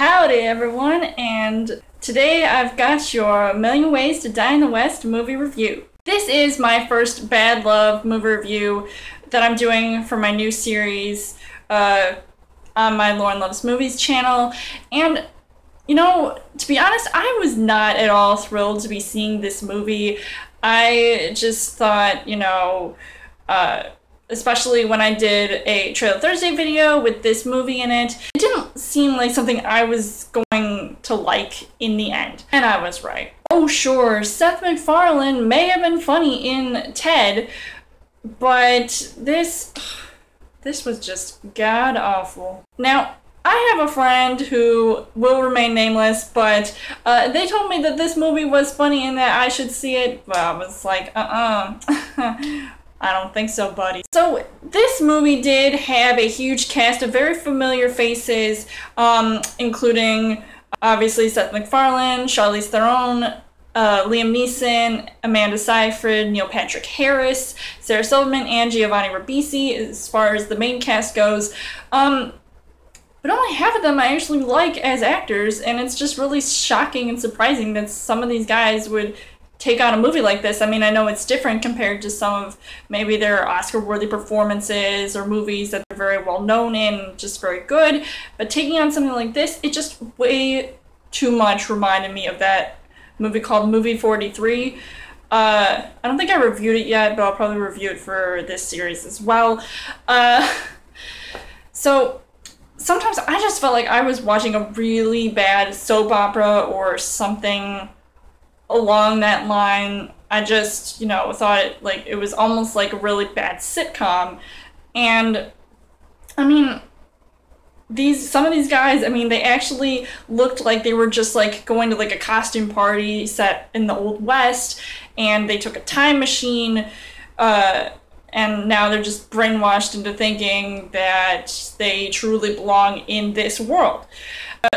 Howdy everyone, and today I've got your Million Ways to Die in the West movie review. This is my first Bad Love movie review that I'm doing for my new series on my Lauren Loves Movies channel, and you know, to be honest, I was not at all thrilled to be seeing this movie. I just thought, especially when I did a Trailer Thursday video with this movie in it, it didn't seem like something I was going to like in the end. And I was right. Oh sure, Seth MacFarlane may have been funny in Ted, but this was just god-awful. Now, I have a friend who will remain nameless, but they told me that this movie was funny and that I should see it, but I was like, I don't think so, buddy. So this movie did have a huge cast of very familiar faces, including obviously Seth MacFarlane, Charlize Theron, Liam Neeson, Amanda Seyfried, Neil Patrick Harris, Sarah Silverman, and Giovanni Ribisi as far as the main cast goes. But only half of them I actually like as actors, and it's just really shocking and surprising that some of these guys would take on a movie like this. I mean, I know it's different compared to some of maybe their Oscar-worthy performances or movies that they're very well known in, just very good, but taking on something like this, it just way too much reminded me of that movie called Movie 43. I don't think I reviewed it yet, but I'll probably review it for this series as well. So sometimes I just felt like I was watching a really bad soap opera or something along that line. I just, thought it was almost like a really bad sitcom. And I mean, some of these guys, they actually looked like they were just going to a costume party set in the Old West, and they took a time machine, and now they're just brainwashed into thinking that they truly belong in this world.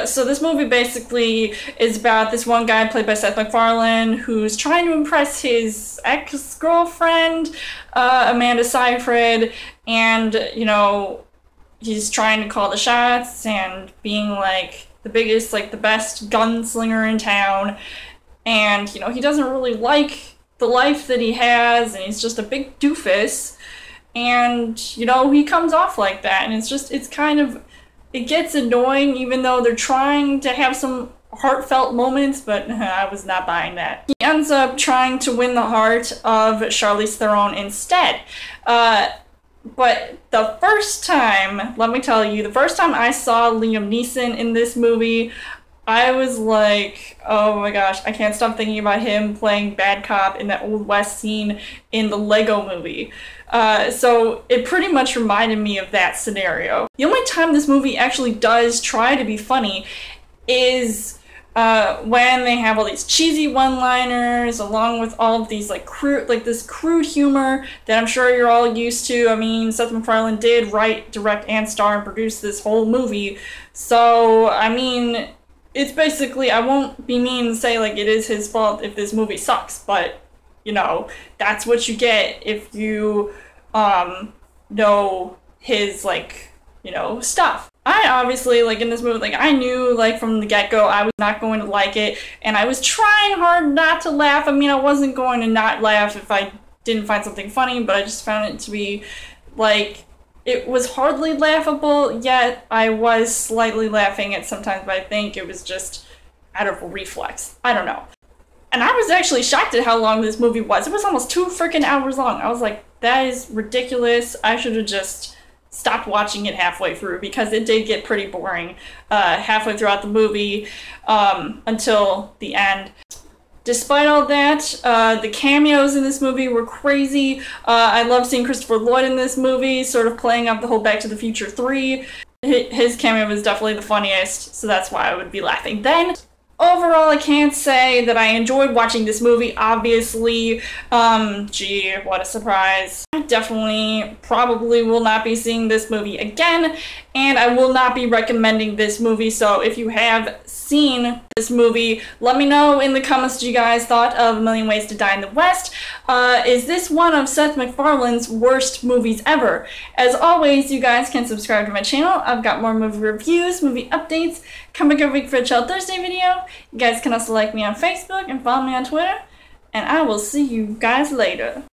So this movie basically is about this one guy played by Seth MacFarlane who's trying to impress his ex-girlfriend, Amanda Seyfried, and, he's trying to call the shots and being the biggest, the best gunslinger in town. And, he doesn't really like the life that he has, and he's just a big doofus. And, he comes off like that, and it gets annoying, even though they're trying to have some heartfelt moments, but I was not buying that. He ends up trying to win the heart of Charlize Theron instead. But the first time, let me tell you, the first time I saw Liam Neeson in this movie, I was like, oh my gosh, I can't stop thinking about him playing bad cop in that Old West scene in the Lego movie. So it pretty much reminded me of that scenario. The only time this movie actually does try to be funny is when they have all these cheesy one-liners along with all of these this crude humor that I'm sure you're all used to. I mean, Seth MacFarlane did write, direct, and star and produce this whole movie. So, it's basically, I won't be mean and say it is his fault if this movie sucks, but that's what you get if you know his stuff. I obviously in this movie, I knew from the get-go I was not going to like it, and I was trying hard not to laugh. I wasn't going to not laugh if I didn't find something funny, but I just found it to be it was hardly laughable, yet I was slightly laughing at sometimes, but I think it was just out of reflex. I don't know. And I was actually shocked at how long this movie was. It was almost 2 freaking hours long. I was like, that is ridiculous. I should have just stopped watching it halfway through, because it did get pretty boring halfway throughout the movie until the end. Despite all that, the cameos in this movie were crazy. I love seeing Christopher Lloyd in this movie, sort of playing up the whole Back to the Future 3. His cameo was definitely the funniest, so that's why I would be laughing then. Overall, I can't say that I enjoyed watching this movie, obviously. Gee, what a surprise. I definitely probably will not be seeing this movie again, and I will not be recommending this movie, so if you have seen this movie, let me know in the comments what you guys thought of A Million Ways to Die in the West. Is this one of Seth MacFarlane's worst movies ever? As always, you guys can subscribe to my channel. I've got more movie reviews, movie updates, Come back every week for a Chill Thursday video. You guys can also like me on Facebook and follow me on Twitter. And I will see you guys later.